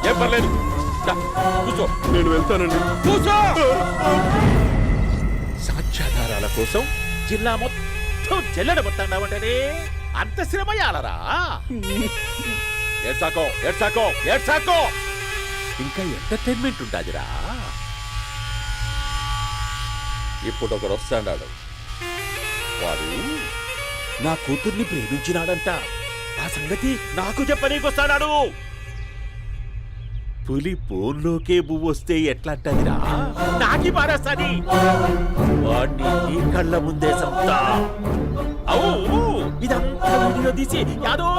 ఏం పర్లేదు, దా, కూర్చో. నేను వెళ్తానండి. కూర్చో. సాక్ష్యాధారాల కోసం జిల్లా మొత్తం చెల్లడబొత్తాడావంటనే? అంత శ్రమయాలరా? ఏడ్సాకో ఏడ్సాకో ఏడ్సాకో. ఇంకా ఎంటర్టైన్మెంట్ ఉండాదిరా. ఇప్పుడు ఒకడు వస్తాడాడు. వాడు నా కూతుర్ని ప్రేమించినాడంట. ఆ సంగతి నాకు చెప్పనీకొస్తాడాడు. పులి బోన్లోకే పువ్వు వస్తే ఎట్లాంటదిరా? నాకి పారేస్తాది. వాడిని నీ కళ్ళ ముందే సంతా. అవు ఇదంతా వీడియో తీసి యాదో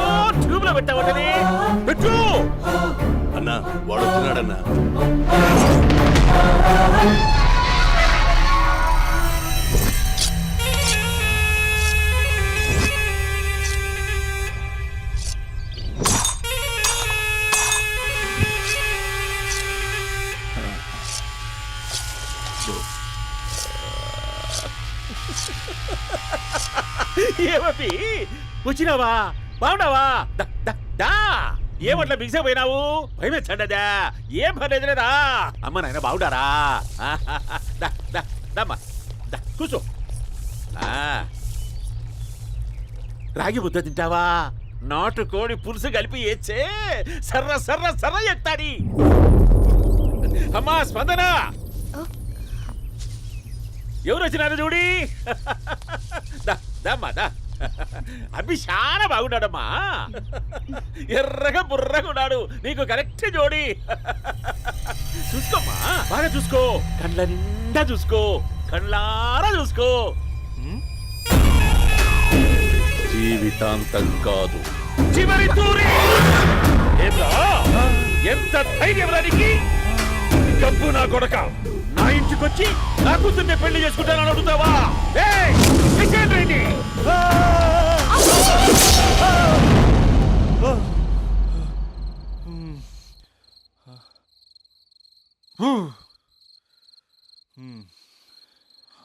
ట్యూబ్ లో పెట్టావటనే. పెట్టు అన్నా, వాడు వచ్చినాడన్నా. ఏమీ వచ్చినావా? బాగున్నావా? ఏమట్లా బిగిసే పోయినావు? భయమేచ్చండదా? ఏం పర్లేదులేదా? అమ్మ నాయన బాగుండారా? కూర్చో. రాగి ముద్ద తింటావా? నాటుకోడి పులుసు కలిపి ఏచ్చే సర్ర సర్ర సర్ర ఎత్తాడి. అమ్మా స్పందన, ఎవరు వచ్చినారు చూడి. దమ్మా దా. అభి చాలా బాగున్నాడమ్మా. ఎర్రగా బుర్రగా ఉన్నాడు. నీకు కరెక్ట్ జోడి. చూసుకోమ్మా, బాగా చూసుకో. కళ్ళ నిండా చూసుకో, కళ్ళారా చూసుకో. జీవితాంతం కాదు, చివరి తూరి. ఎంత ధైర్యం రానికి? డబ్బు నా కొడక నా ఇంటికొచ్చి నా కూతుర్ని పెళ్లి చేసుకుంటానని అడుగుతావా?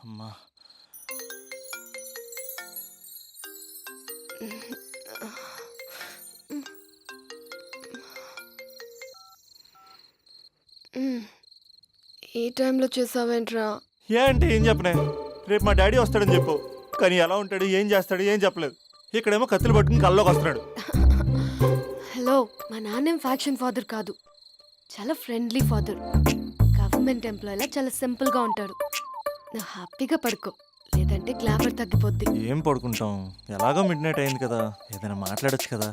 అమ్మా, ఈ టైంలో చేసావేంట్రా? ఏంటి ఏం చెప్పనే? రేపు మా డాడీ వస్తాడని చెప్పు. కానీ ఎలా ఉంటాడు, ఏం చేస్తాడు, ఏం చెప్పలేదు. ఇక్కడేమో కత్తులు పట్టుకుని కల్లోకి వస్తున్నాడు. హలో, మా నాన్నేం ఫ్యాక్షన్ ఫాదర్ కాదు, చాలా ఫ్రెండ్లీ ఫాదర్. గవర్నమెంట్ ఎంప్లాయీలా చాలా సింపుల్గా ఉంటాడు. నువ్వు హ్యాపీగా పడుకో, లేదంటే పడుకున్నారంటే గ్లామర్ తగ్గిపోద్ది. ఏం పడుకుంటాం, ఎలాగో మిడ్ నైట్ అయింది కదా, ఏదైనా మాట్లాడొచ్చు కదా.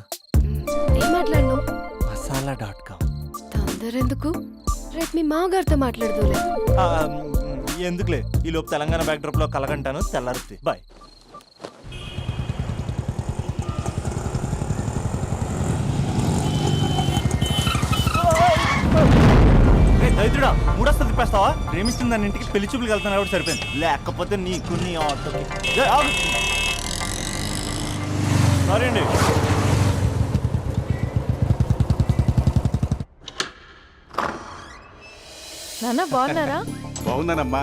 ఏం మాట్లాడను? masala.com. తొందర ఎందుకు? రేపు మీ మామగారితో మాట్లాడదులే. ఎందుకులే, ఈ లోపు తెలంగాణ బ్యాక్డ్రాప్ లో కలగంటాను, తెల్లారుద్ది. బాయ్. దైత్రుడా, మూడొస్తా తిప్పేస్తావా? ప్రేమిస్తుంది దాని ఇంటికి పెళ్లి చూపులు వెళ్తాను కాబట్టి సరిపోయింది, లేకపోతే నీకు నీ ఆటోకి. సారీ అండి. నాన్న బాగున్నారా? బాగున్నానమ్మా.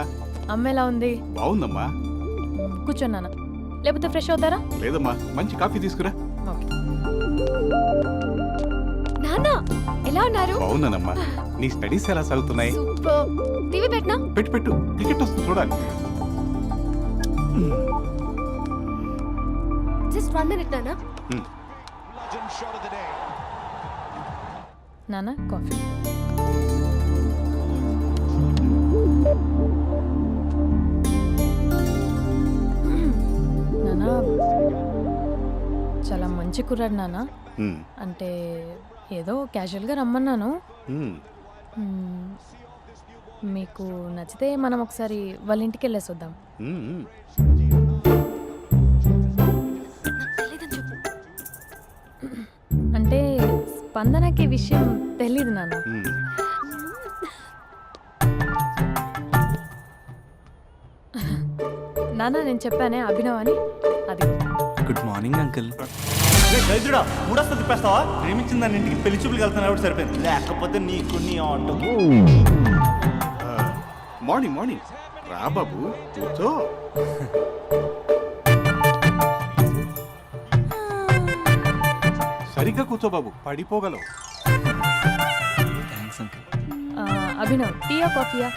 అమ్మ ఎలా ఉంది? బాగుందమ్మా. కూర్చో నాన్న, లేకపోతే ఫ్రెష్ అవుతారా? లేదమ్మా, మంచి కాఫీ తీసుకురా. ఓకే. నాన్న ఎలా ఉన్నారు? బాగున్నానమ్మా. నీ స్టడీస్ ఎలా సాగుతున్నాయి? సూపర్. టీవీ పెట్టనా? పెట్టు పెట్టు, టికెట్ వస్తుంది చూడాలి. జస్ట్ 1 minute నాన్న. నాన్న కాఫీ. నాన్న చాలా మంచి కుర్రాడు నాన్న. అంటే ఏదో క్యాజువల్గా రమ్మన్నాను. మ్మ్. మీకు నచ్చితే మనం ఒకసారి వాళ్ళ ఇంటికి వెళ్ళేసి వద్దాం. అంటే స్పందనకి విషయం తెలీదు నాన్న. నాన్న నేను చెప్పానే అభినవ్ అని, అది. Good morning uncle. దైత్రుడా, మూడొస్తా తిప్పేస్తావా? ప్రేమించింది దాని ఇంటికి పెళ్లి చూపులు వెళ్తాను కాబట్టి సరిపోయింది, లేకపోతే నీకు నీ ఆటోకి. మార్నింగ్ మార్నింగ్ రా బాబు, కూర్చో. సరిగ్గా కూర్చో బాబు, పడిపోగలవు. Thanks uncle. అభినవ్ టీయా కాఫీయా?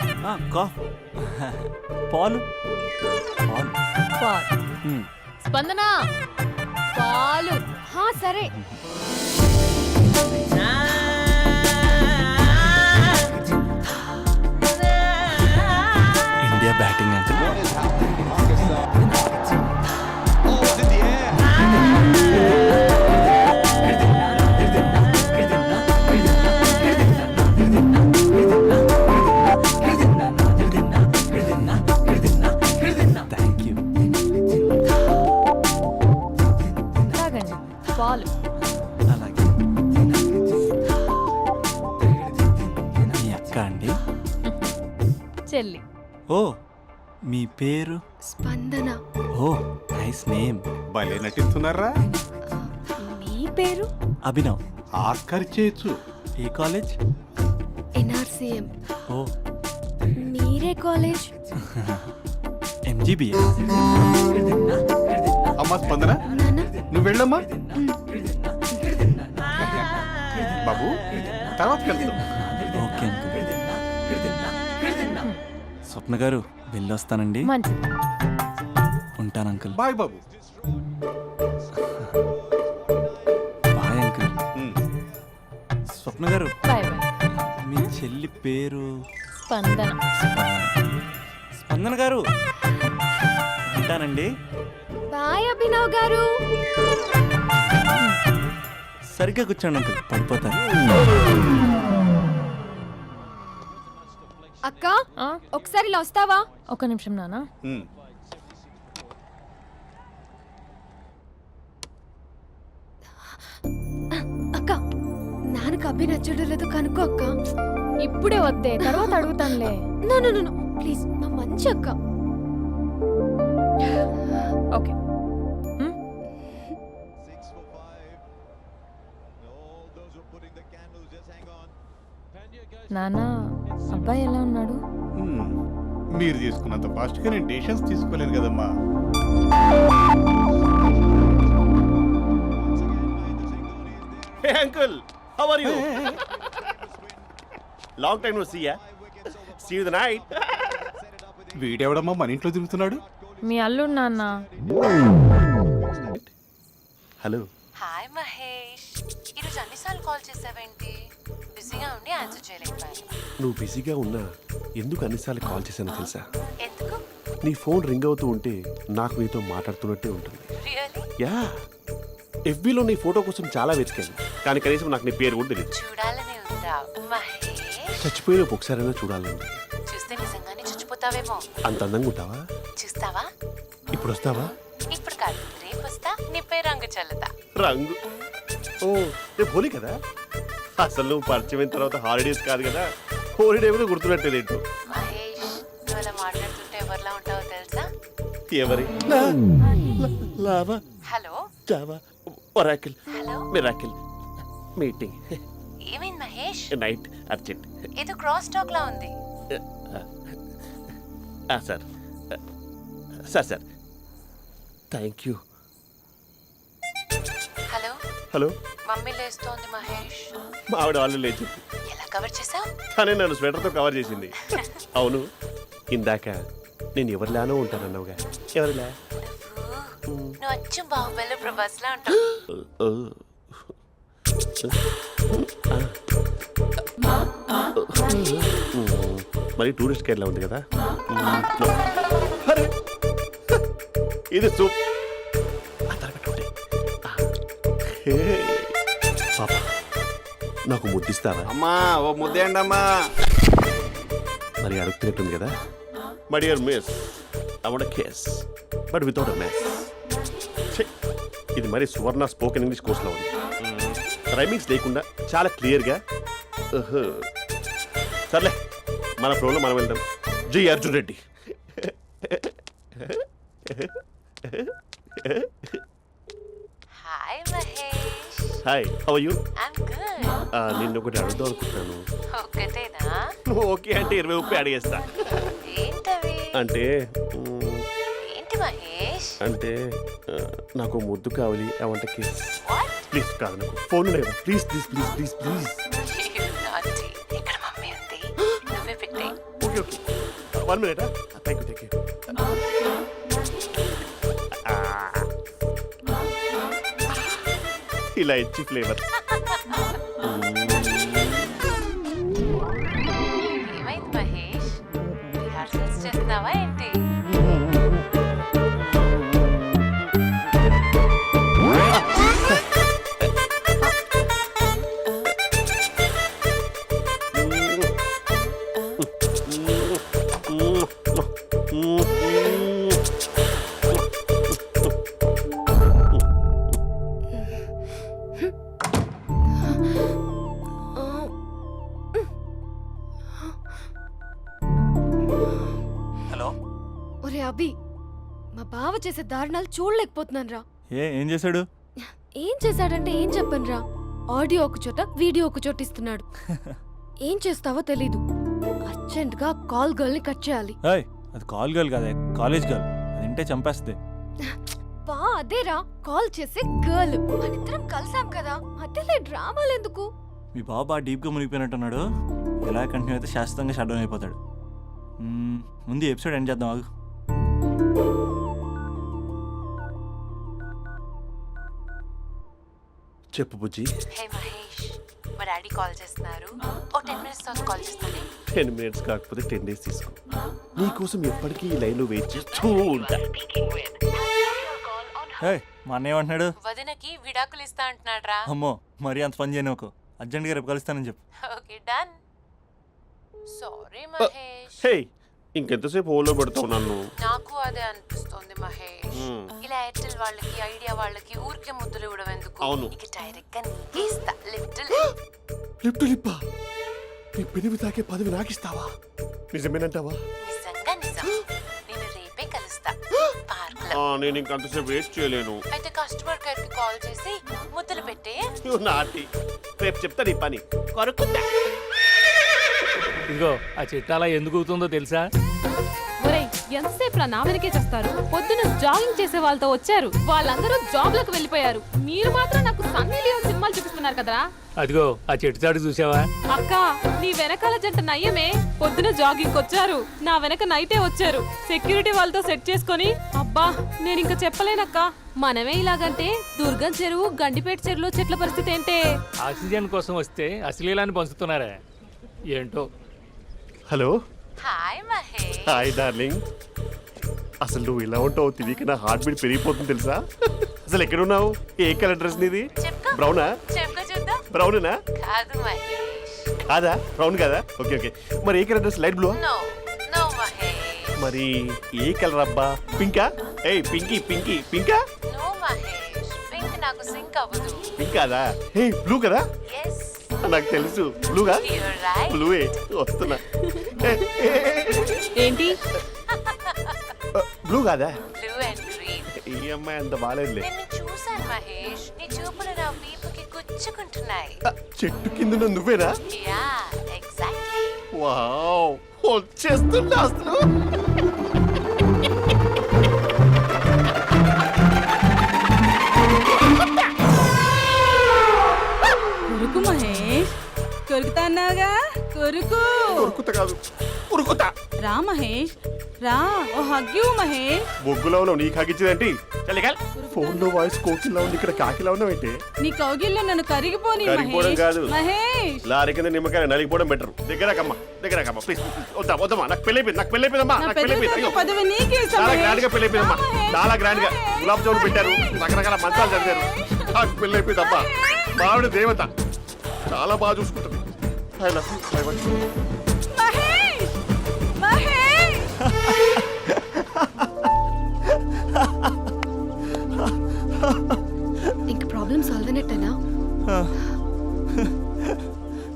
పాలు. పాలు. స్పందన పాలు. సరే. India batting uncle. Thank you. తాగండి పాలు. అలాగే. మీ అక్క అండి? చెల్లి. ఓ, మీ పేరు? స్పందన. ఓ, నైస్ నేమ్. భలే నటిస్తున్నారా? మీ పేరు? అభినవ్. ఆస్కార్ చేయొచ్చు. ఏ కాలేజ్? NRCM. ఓ, మీరే కాలేజ్? MGBA. అమ్మా స్పందన, నాన్న. నువ్వు వెళ్ళమ్మా. బాబు తర్వాత వెళ్తాం. Okay uncle. స్వప్న గారు, వెళ్ళొస్తానండి. మంచిది. ఉంటాను అంకుల్. బాయ్ బాబు. Bye uncle. స్వప్న గారు, బాయ్ బాయ్. మీ చెల్లి పేరు? స్పందన. స్పందన గారు, ఉంటానండి. బాయ్ అభినవ్ గారు. సరిగ్గా కూర్చోండి అంకుల్, పడిపోతారు. అక్క ఒకసారి ఇలా వస్తావా? ఒక నిమిషం నాన్న. అక్క నాన్నకు అభి నచ్చడం లేదో కనుక్కో అక్క. ఇప్పుడే వద్దే, తర్వాత అడుగుతానులే. నో ప్లీజ్, నా మంచి అక్క. ఓకే. నాన్న అబ్బాయి ఎలా ఉన్నాడు? మీరు తీసుకున్నంత ఫాస్ట్గా నేను డెసిషన్స్ తీసుకోలేను కదమ్మా. Hey uncle, how are you? Long time no see ya. See you the night. వీడెవడమ్మా మన ఇంట్లో తిరుగుతున్నాడు? మీ అల్లుడు నాన్న. హలో. హాయ్ మహేష్, ఈరోజు అన్నిసార్లు కాల్ చేసావేంటి? బిజీగా ఉండి ఆన్సర్ చేయలేకపోయాను. నువ్వు బిజీగా ఉన్నా ఎందుకు అన్నిసార్లు కాల్ చేశానో తెలుసా? ఎందుకు? నీ ఫోన్ రింగ్ అవుతూ ఉంటే నాకు నీతో మాట్లాడుతున్నట్టే ఉంటుంది. రియల్లీ యా, ఎఫ్బీలో నీ ఫోటో కోసం చాలా వెతికాను, కానీ కనీసం నాకు నీ పేరు కూడా తెలియదు. చూడాలని ఉందా మహేష్? చచ్చిపోయిన ఒకసారైనా చూడాలండి. చూస్తే నిజంగానే చచ్చిపోతావేమో. అంత అందంగా ఉంటావా? చూస్తావా? ఇప్పుడు వస్తావా? ఇప్పుడు కాదు, రేపు వస్తా, నీపై రంగు చల్లుతా. రంగు? ఓ, రేపు హోలీ కదా. అసలు నువ్వు పరిచయం అయిన తర్వాత హాలిడేస్ కాదు కదా, హోలిడే కూడా గుర్తుపెట్టేదేంటో. మహేష్, నువ్వు అలా మాట్లాడుతుంటే ఎవరిలా ఉంటావో తెలుసా? ఎవరి? Lava, hello Java, Oracle, hello, miracle, meeting, ఏమైంది మహేష్? Night, urgent. ఏదో క్రాస్ టాక్ లా ఉంది. Sir sir sir thank you. Hello hello, mummy లేస్తోంది మహేష్. మా ఆవిడ వాళ్ళు లేచి ఎలా కవర్ చేసావు? తనే నన్ను స్వెటర్తో కవర్ చేసింది. అవును, ఇందాక నేను ఎవరిలానో ఉంటానన్నావుగా, ఎవరిలా? నువ్వు అచ్చం బాహుబలి ప్రభాస్ లా ఉంటావు. మరి టూరిస్ట్ గైడ్లా ఉంది కదా. అరే, ఇది సూప్. పాప, నాకు ముద్దిస్తావా? అమ్మా ఓ ముద్దేయండి అమ్మా. మరి అడుగుతున్నట్టుంది కదా. My dear miss, I want kiss but without a mess. ఇది మరి సువర్ణ స్పోకెన్ ఇంగ్లీష్ కోర్సులో ఉంది. రైమింగ్స్ లేకుండా చాలా క్లియర్గా. సర్లే, మన ప్రోలో మనం వెళ్దాం. జి Arjun Reddy. Hi Mahesh. Hi, how are you? I'm good. నిన్ను ఒకటి అడుగుదాం అనుకుంటున్నాను. ఒకటేనా? నువ్వు ఓకే అంటే 20 అడిగేస్తా. ఏంటవి? అంటే ఏంటి మహేష్? అంటే నాకు ముద్దు కావాలి. I want kiss. What? Please కాదు, నాకు ఫోన్ లేదా, please please please please please. నాటి ఇక్కడ మమ్మీ ఉంది, నువ్వే పెట్టే. Okay okay, 1 minute. Thank you thank you. ఇలా ఇచ్చి ఫ్లేవర్. ఏమైంది మహేష్? రిహార్సల్స్ చేస్తున్నావా ఏంటి? హలో. ఒరే అభి, మా బావ చేసే దారుణాలు చూడలేకపోతున్నాను రా. ఏం చేశాడు? ఏం చేశాడంటే ఏం చెప్పను రా. ఆడియో ఒక చోట, వీడియో ఒక చోట ఇస్తున్నాడు. ఏం చేస్తావో తెలీదు. అర్జెంట్ గా కాల్ గర్ల్ ని కట్ చేయాలి. ఏయ్, అది కాల్ గర్ల్ కాదే, కాలేజ్ గర్ల్. అది వింటే చంపేస్తుంది. బా అదేరా, కాల్ చేసే గర్ల్. మనిద్దరం కలిసాం కదా, మధ్యలో డ్రామాలు ఎందుకు? మీ బాబు బాగా డీప్గా మునిగిపోయినట్టున్నాడు. ఎలా కంటిన్యూ అయితే శాశ్వతంగా షట్ డౌన్ అయిపోతాడు. ముందు ఎపిసోడ్ ఎండ్ చేద్దాం, ఆగు. చెప్పు బుజ్జి. హే మహేష్, మా డాడీ కాల్ చేస్తున్నారు. ఓ 10 minutes తర్వాత కాల్ చేస్తాను. 10 minutes కాకపోతే 10 days తీసుకో. నీకోసం ఎప్పటికీ ఈ లైన్లో వెయిట్ చేస్తూ ఉంటా. ఏయ్, మా అన్న ఏమంటున్నాడు? వదినకి విడాకులు ఇస్తా అంటున్నాడు రా. అమ్మో, మరీ అంత పని చేయను. ఒక అర్జెంట్గా రేపు కలుస్తానని చెప్పు. Okay done. సారీ మహేష్. హే, ఇంకెంతసేపు హోల్లో పెడతావు నన్ను? నాకు అదే అనిపిస్తుంది మహేష్. ఇలా ఎయిర్టెల్ వాళ్ళకి, ఐడియా వాళ్ళకి ఊరికే ముద్దులు ఇవ్వడం ఎందుకు? అవును. ఇక డైరెక్ట్ గా నీకే ఇస్తా. లిప్ టు లిప్పా? నీ పెనివి తాకే పదవి నాకిస్తావా? నిజమేనంటావా? నిజంగా నిజం. నేను రేపే కలుస్తా పార్క్ లో. నేను ఇంకంతసేపు వెయిట్ చేయలేను. అయితే కస్టమర్ కేర్ కి కాల్ చేసి ముద్దులు పెట్టే. నాటి రేపు చెప్తా నీ పని. కొరుకుందా? ఇదిగో ఆ చెట్టు అలా ఎందుకు అవుతుందో తెలుసా? ఒరేయ్, ఎంతసేపు నా వెనకే చేస్తారు? పొద్దున జాగింగ్ చేసే వాళ్ళతో వచ్చారు, వాళ్ళందరూ జాబ్లకు వెళ్ళిపోయారు. మీరు మాత్రం నాకు సన్నీ లియోన్ సినిమాలు చూపిస్తున్నారు కదరా. అదిగో ఆ చెట్టు చాటు చూసావా? అక్క, నీ వెనకాల జంట నయ్యమే. పొద్దున జాగింగ్ వచ్చారు, నా వెనక నైటే వచ్చారు. సెక్యూరిటీ వాళ్ళతో సెట్ చేసుకొని, అబ్బా నేను ఇంకా చెప్పలేనక్క. మనమే ఇలాగంటే దుర్గం చెరువు, గండిపేట చెరువులో చెట్ల పరిస్థితి ఏంటే? ఆక్సిజన్ కోసం వస్తే అశ్లీలాన్ని పంచుతున్నారా ఏంటో. Hello. Hi Mahesh. Hi darling. అసలు నువ్వు ఇలా ఉంటావు తిరిగి నా హార్ట్ బీట్ పెరిగిపోతుంది తెలుసా? అసలు ఎక్కడున్నావు? ఏ కలర్ డ్రెస్ నీది? చెప్పుకో బ్రౌనా? చెప్పుకో చూద్దాం. బ్రౌనేనా? కాదు మహేష్. కాదా? బ్రౌన్ కదా? Okay okay. మరి ఏ colour dress? Light blue? No no Mahesh. మరి ఏ కలర్ అబ్బా? పింకా? ఏయ్ పింకీ పింకీ పింకా? నో మహేష్, పింక్ నాకు సింక్ అవ్వదు. పింక్ కాదా? ఏ బ్లూ కదా? ఎస్ నాకు తెలుసు బ్లూగా. You're right. బ్లూవే వస్తున్నా. ఏంటి బ్లూ కాదా? Blue and green. ఈ అమ్మాయి అంత బాగాలేదులే. నిన్ను చూశాను మహేష్, నీ చూపులు నా వీపుకి గుచ్చుకుంటున్నాయి. చెట్టు కింద నువ్వేనా? Yeah exactly. వావ్ వచ్చేస్తున్నా అసలు. కొరుకు మహేష్, కొరుకుతా అన్నావుగా, కొరుకు. ఉరుకుతా కాదు ఉరుకుతా. రా మహేష్, రా. ఓ హగ్గు మహేష్. బొగ్గులో ఉన్నావు నీకు హగించిందేంటి? ఫోన్ లో వాయిస్ కోకిలా ఉంది, ఇక్కడ కాకిలా ఉన్నావేంటి? నీ కౌగిల్లో నన్ను కరిగిపోని కరిగిపోవడం మహేష్. కాదు. మహేష్, లారీ కింద నిమ్మకాయ నలిగిపోవడం బెటర్. దగ్గరకమ్మా దగ్గరకమ్మా ప్లీజ్. వద్దా వద్దమ్మా, నాకు పెళ్ళైపోయింది, నాకు పెళ్ళైపోయిందమ్మా, నా నాకు పెళ్ళైపోయింది. పెద్ద అయ్యో పదవి నీకే ఇస్తా చాలా మహేష్. గ్రాండ్ గా పెళ్ళైపోయిందమ్మా, రా మహేష్, చాలా గ్రాండ్ గా. మహేష్. గులాబ్ జామున్ పెట్టారు, రకరకాల మంచాలు చదివారు. నాకు పెళ్ళైపోయిందమ్మా. మావిడ దేవత, చాలా బాగా చూసుకుంటుంది. I love you. I want you. Mahesh, Mahesh. ఇంక ప్రాబ్లం సాల్వ్ అయినట్టేనా?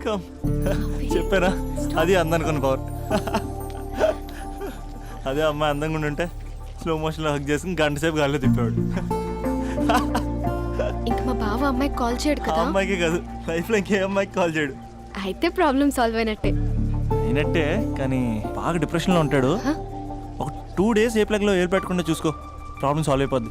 కమ్ చెప్పారా, అది అందనుకున్న పవర్. అదే అమ్మాయి అందంగా ఉండుంటే స్లో మోషన్లో హక్ చేసుకుని గంట సేపు గాల్లో తిప్పేవాడు. ఇంక మా బావ అమ్మాయికి కాల్ చేయడు ఆ కదా? అమ్మాయికి కాదు, లైఫ్లో ఇంకే అమ్మాయికి కాల్ చేయడు. అయితే ప్రాబ్లం సాల్వ్ అయినట్టే. అయినట్టే, కానీ బాగా డిప్రెషన్లో ఉంటాడు. ఒక 2 days ఏ ప్లగ్లో ఏలు పెట్టకుండా చూసుకో, ప్రాబ్లం సాల్వ్ అయిపోద్ది.